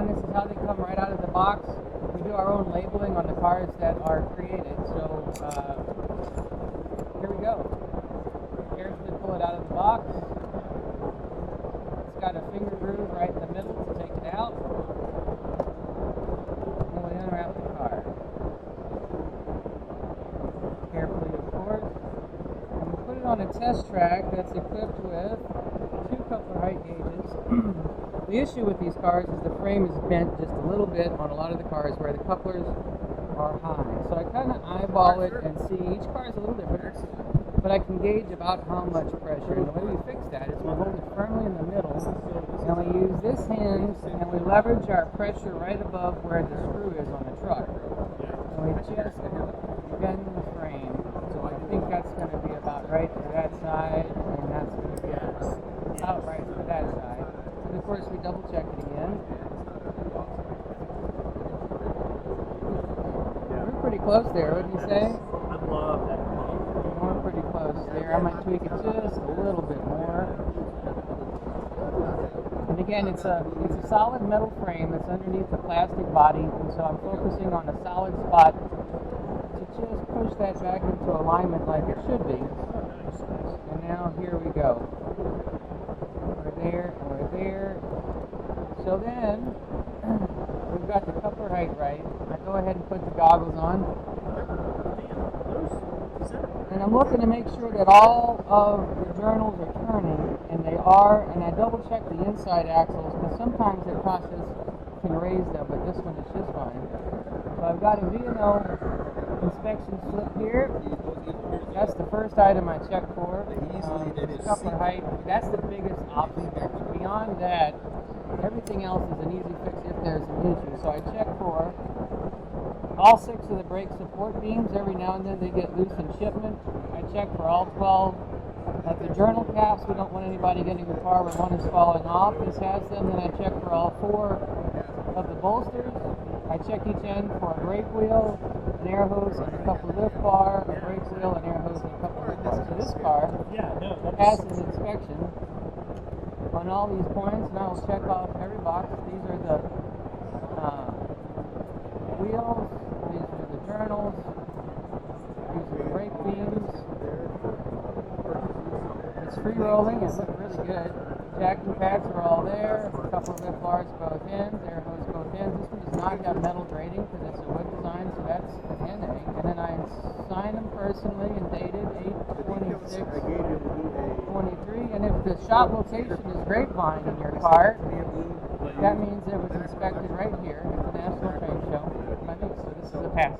Again, this is how they come right out of the box. We do our own labeling on the cars that are created. So here we go. Carefully pull it out of the box. It's got a finger groove right in the middle to take it out. And we unwrap the car. Carefully, of course. And we put it on a test track that's equipped with 2 coupler height gauges. The issue with these cars is the frame is bent just a little bit on a lot of the cars where the couplers are high. So I kind of eyeball it and see each car is a little different, but I can gauge about how much pressure. And the way we fix that is we hold it firmly in the middle, and we use this hinge, and we leverage our pressure right above where the screw is on the truck. And we just bend the frame. So I think that's going to be about right for that side, and that's going to be about right for that side. And of course we double check it again. We're pretty close there, wouldn't you say? I love that. We're pretty close there. I might tweak it just a little bit more. And again, it's a solid metal frame that's underneath the plastic body, and so I'm focusing on a solid spot to just push that back into alignment like it should be. And now here we go. We're there, and we're there. So then, we've got the coupler height right. I go ahead and put the goggles on. And I'm looking to make sure that all of the journals are turning, and they are, and I double check the inside axles, because sometimes the process can raise them, but this one is just fine. So I've got a V&O inspection slip here. That's the first item I check for. Coupler height, that's the biggest obstacle. Beyond that, everything else is an easy fix if there's an issue. So I check for all 6 of the brake support beams. Every now and then they get loose in shipment. I check for all 12 of the journal caps. We don't want anybody getting the car where one is falling off. This has them. Then I check for all 4 of the bolsters. I check each end for a brake wheel, an air hose, and a couple of lift bar, a brake wheel, an air hose, and a couple of lift bars. So this car passes inspection on all these points, and I will check off every box. These are the wheels, these are the journals, these are the brake beams. It's free rolling, it looks really good. Jacking pads are all there, a couple of lift bars both ends, air hose both ends. This one does not have metal braiding because it's a wood design, so that's an NA. And then I signed them personally and dated 8/26/23. And if the shop location is Grapevine in your car, that means it was inspected right here at the National Trade Show. So this is a pass.